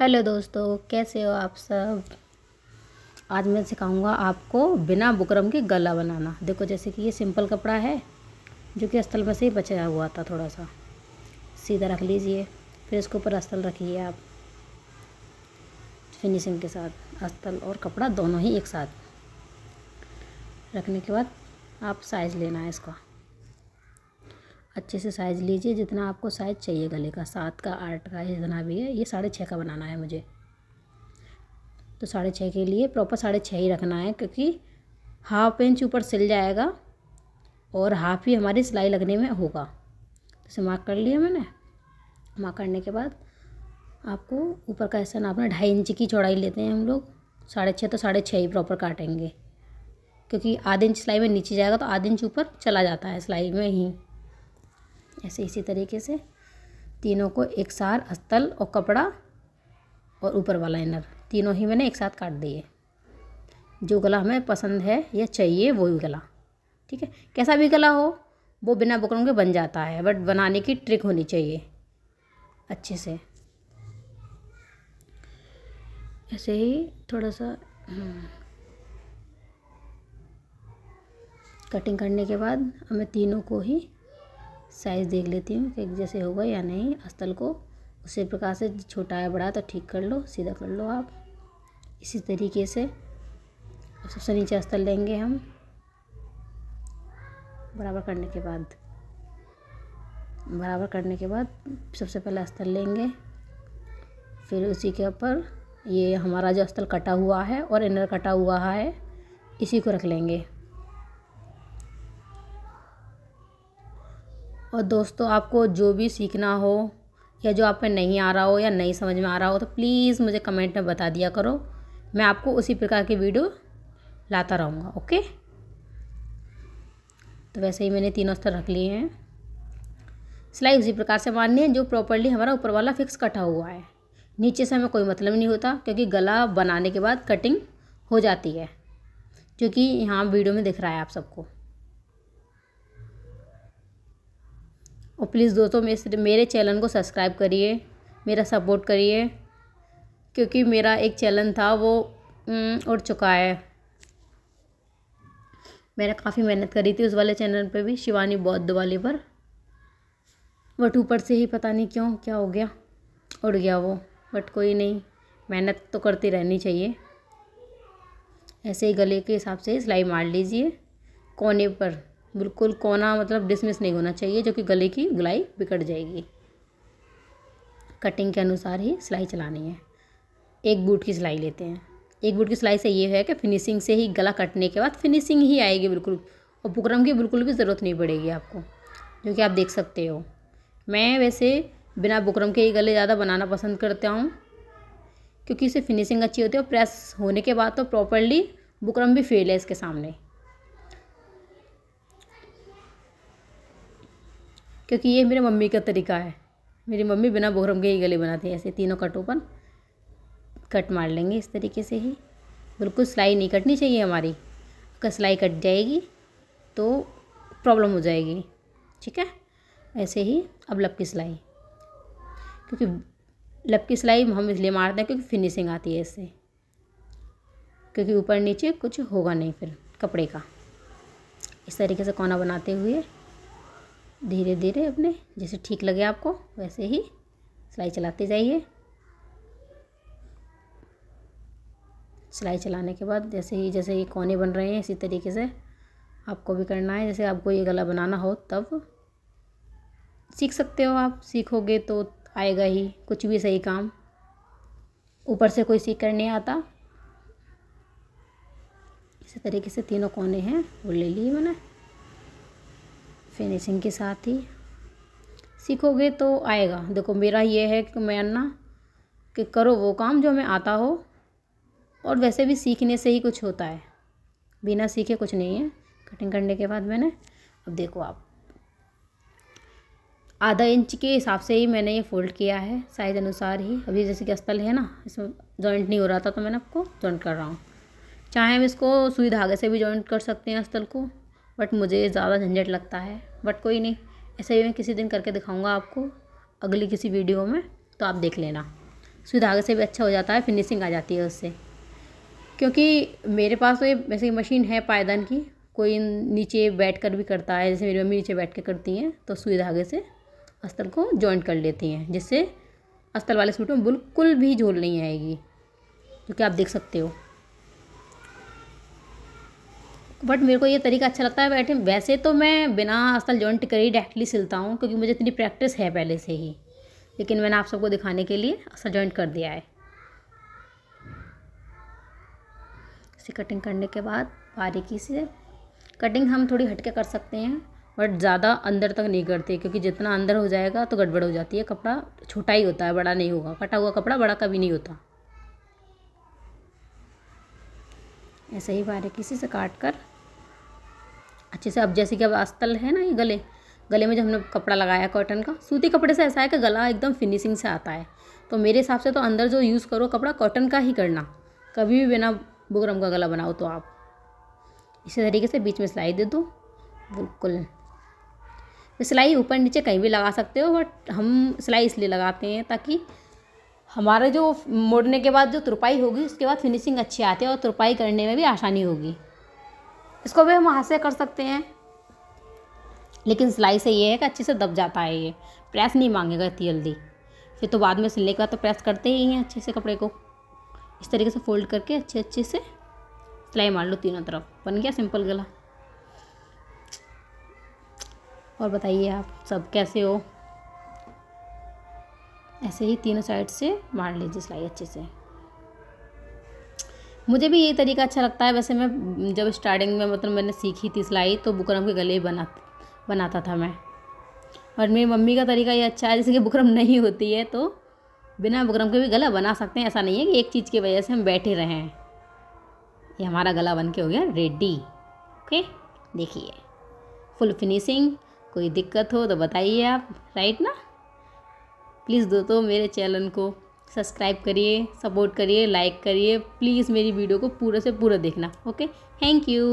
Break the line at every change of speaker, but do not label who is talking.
Hello दोस्तों, कैसे हो आप सब। आज मैं सिखाऊंगा आपको बिना बुकरम के गला बनाना। देखो, जैसे कि ये सिंपल कपड़ा है जो कि अस्तर में से ही बचा हुआ था। थोड़ा सा सीधा रख लीजिए, फिर इसके ऊपर अस्तर रखिए आप फिनिशिंग के साथ। अस्तर और कपड़ा दोनों ही एक साथ रखने के बाद आप साइज़ लेना है इसका। अच्छे से साइज़ लीजिए, जितना आपको साइज़ चाहिए गले का, 7 का 8 का जितना भी है। ये 6.5 का बनाना है मुझे, तो 6.5 के लिए प्रॉपर 6.5 ही रखना है, क्योंकि हाफ इंच ऊपर सिल जाएगा और हाफ ही हमारी सिलाई लगने में होगा। तो इसे मार्क कर लिया मैंने। मार्क करने के बाद आपको ऊपर का हिस्सा नापना। 2.5 इंच की चौड़ाई लेते हैं हम लोग। 6.5 तो 6.5 ही प्रॉपर काटेंगे, क्योंकि आधे इंच सिलाई में नीचे जाएगा तो आधे इंच ऊपर चला जाता है सिलाई में ही। ऐसे इसी तरीके से तीनों को एक साथ अस्तर और कपड़ा और ऊपर वाला इनर तीनों ही मैंने एक साथ काट दिए। जो गला हमें पसंद है या चाहिए वही गला, ठीक है। कैसा भी गला हो वो बिना बुकरम के बन जाता है, बट बनाने की ट्रिक होनी चाहिए अच्छे से। ऐसे ही थोड़ा सा कटिंग करने के बाद मैं तीनों को ही साइज़ देख लेती हूँ कि एक जैसे होगा या नहीं। अस्तर को उसी प्रकार से छोटा है बड़ा तो ठीक कर लो, सीधा कर लो आप। इसी तरीके से सबसे नीचे अस्तर लेंगे हम। बराबर करने के बाद सबसे पहले अस्तर लेंगे, फिर उसी के ऊपर ये हमारा जो अस्तर कटा हुआ है और इनर कटा हुआ है इसी को रख लेंगे। और दोस्तों, आपको जो भी सीखना हो या जो आप में नहीं आ रहा हो या नहीं समझ में आ रहा हो तो प्लीज़ मुझे कमेंट में बता दिया करो। मैं आपको उसी प्रकार की वीडियो लाता रहूँगा, ओके। तो वैसे ही मैंने तीनों अस्तर रख लिए हैं। सिलाई उसी प्रकार से मारनी है जो प्रॉपर्ली हमारा ऊपर वाला फिक्स कटा हुआ है। नीचे से हमें कोई मतलब नहीं होता, क्योंकि गला बनाने के बाद कटिंग हो जाती है, जो कि यहाँ वीडियो में दिख रहा है आप सबको। और प्लीज़ दोस्तों, मेरे चैनल को सब्सक्राइब करिए, मेरा सपोर्ट करिए, क्योंकि मेरा एक चैनल था वो उड़ चुका है। मैंने काफ़ी मेहनत करी थी उस वाले चैनल पे भी, शिवानी बौद्ध वाले पर, बट ऊपर से ही पता नहीं क्यों क्या हो गया, उड़ गया वो। बट कोई नहीं, मेहनत तो करती रहनी चाहिए। ऐसे ही गले के हिसाब से सिलाई मार लीजिए। कोने पर बिल्कुल कोना मतलब डिसमिस नहीं होना चाहिए, जो कि गले की गोलाई बिगड़ जाएगी। कटिंग के अनुसार ही सिलाई चलानी है। एक बूट की सिलाई लेते हैं। एक बूट की सिलाई से ये है कि फिनिशिंग से ही गला कटने के बाद फिनिशिंग ही आएगी बिल्कुल, और बुकरम की बिल्कुल भी ज़रूरत नहीं पड़ेगी आपको, जो कि आप देख सकते हो। मैं वैसे बिना बुकरम के ही गले ज़्यादा बनाना पसंद करता हूँ, क्योंकि इससे फिनिशिंग अच्छी होती है। और प्रेस होने के बाद तो प्रॉपरली बुकरम भी फेल है इसके सामने, क्योंकि ये मेरी मम्मी का तरीका है। मेरी मम्मी बिना बुकरम के ही गले बनाती है। ऐसे तीनों कटों पर कट मार लेंगे इस तरीके से ही। बिल्कुल सिलाई नहीं कटनी चाहिए हमारी, अगर सिलाई कट जाएगी तो प्रॉब्लम हो जाएगी, ठीक है। ऐसे ही अब लब की सिलाई, क्योंकि लब की सिलाई हम इसलिए मारते हैं क्योंकि फिनिशिंग आती है इससे, क्योंकि ऊपर नीचे कुछ होगा नहीं फिर कपड़े का। इस तरीके से कोना बनाते हुए धीरे धीरे अपने जैसे ठीक लगे आपको वैसे ही सिलाई चलाते जाइए। सिलाई चलाने के बाद जैसे ये कोने बन रहे हैं, इसी तरीके से आपको भी करना है। जैसे आपको ये गला बनाना हो तब सीख सकते हो आप, सीखोगे तो आएगा ही कुछ भी सही काम। ऊपर से कोई सीख कर नहीं आता। इसी तरीके से तीनों कोने हैं वो ले लिए मैंने। फिनिशिंग के साथ ही सीखोगे तो आएगा। देखो, मेरा ये है कि मैं ना कि करो वो काम जो हमें आता हो, और वैसे भी सीखने से ही कुछ होता है, बिना सीखे कुछ नहीं है। कटिंग करने के बाद मैंने, अब देखो आप, आधा इंच के हिसाब से ही मैंने ये फोल्ड किया है, साइज़ अनुसार ही। अभी जैसे कि अस्तर है ना, इसमें जॉइंट नहीं हो रहा था तो मैंने आपको जॉइंट कर रहा हूँ। चाहे हम इसको सुई धागे से भी जॉइंट कर सकते हैं अस्तर को, बट मुझे ज़्यादा झंझट लगता है। बट कोई नहीं, ऐसे ही मैं किसी दिन करके दिखाऊंगा आपको अगली किसी वीडियो में, तो आप देख लेना। सुई धागे से भी अच्छा हो जाता है, फिनिशिंग आ जाती है उससे। क्योंकि मेरे पास तो ये वैसे मशीन है पायदान की, कोई नीचे बैठ कर भी करता है, जैसे मेरी मम्मी नीचे बैठ के करती हैं, तो सुई धागे से अस्तर को जॉइंट कर लेती हैं, जिससे अस्तर वाले सूट में बिल्कुल भी झोल नहीं आएगी, जो कि आप देख सकते हो। बट मेरे को ये तरीका अच्छा लगता है बैठे। वैसे तो मैं बिना अस्तर जॉइंट करे ही डायरेक्टली सिलता हूँ, क्योंकि मुझे इतनी प्रैक्टिस है पहले से ही, लेकिन मैंने आप सबको दिखाने के लिए अस्तर जॉइंट कर दिया है। इसे कटिंग करने के बाद बारीकी से कटिंग हम थोड़ी हटके कर सकते हैं, बट ज़्यादा अंदर तक नहीं करते, क्योंकि जितना अंदर हो जाएगा तो गड़बड़ हो जाती है। कपड़ा छोटा ही होता है, बड़ा नहीं होगा। कटा हुआ कपड़ा बड़ा कभी नहीं होता। ऐसे ही बारीकी से काट कर अच्छे से, अब जैसे कि अब अस्तर है ना, ये गले में जब हमने कपड़ा लगाया कॉटन का, सूती कपड़े से ऐसा है कि गला एकदम फिनिशिंग से आता है। तो मेरे हिसाब से तो अंदर जो यूज़ करो कपड़ा कॉटन का ही करना, कभी भी बिना बुकरम का गला बनाओ तो आप इसी तरीके से बीच में सिलाई दे दो। बिल्कुल सिलाई ऊपर नीचे कहीं भी लगा सकते हो, बट हम सिलाई इसलिए लगाते हैं ताकि हमारे जो मोड़ने के बाद जो तुरपाई होगी उसके बाद फिनिशिंग अच्छी आती है और तुरपाई करने में भी आसानी होगी। इसको भी हम हाथ से कर सकते हैं, लेकिन सिलाई से ये है कि अच्छे से दब जाता है, ये प्रेस नहीं मांगेगा इतनी जल्दी। फिर तो बाद में सिलने के बाद तो प्रेस करते ही हैं अच्छे से कपड़े को। इस तरीके से फोल्ड करके अच्छे से सिलाई मार लो तीनों तरफ, बन गया सिंपल गला। और बताइए आप सब कैसे हो। ऐसे ही तीनों साइड से मार लीजिए सिलाई अच्छे से। मुझे भी यही तरीका अच्छा लगता है। वैसे मैं जब स्टार्टिंग में मतलब मैंने सीखी थी सिलाई, तो बुकरम के गले ही बनाता था मैं। और मेरी मम्मी का तरीका ये अच्छा है, जैसे कि बुकरम नहीं होती है तो बिना बुकरम के भी गला बना सकते हैं। ऐसा नहीं है कि एक चीज़ की वजह से हम बैठे रहें। ये हमारा गला बन के हो गया रेडी। ओके, देखिए फुल फिनिशिंग। कोई दिक्कत हो तो बताइए आप, राइट ना। प्लीज़ दोस्तों मेरे चैनल को सब्सक्राइब करिए, सपोर्ट करिए, लाइक करिए। प्लीज़ मेरी वीडियो को पूरे से पूरा देखना। Okay, thank you.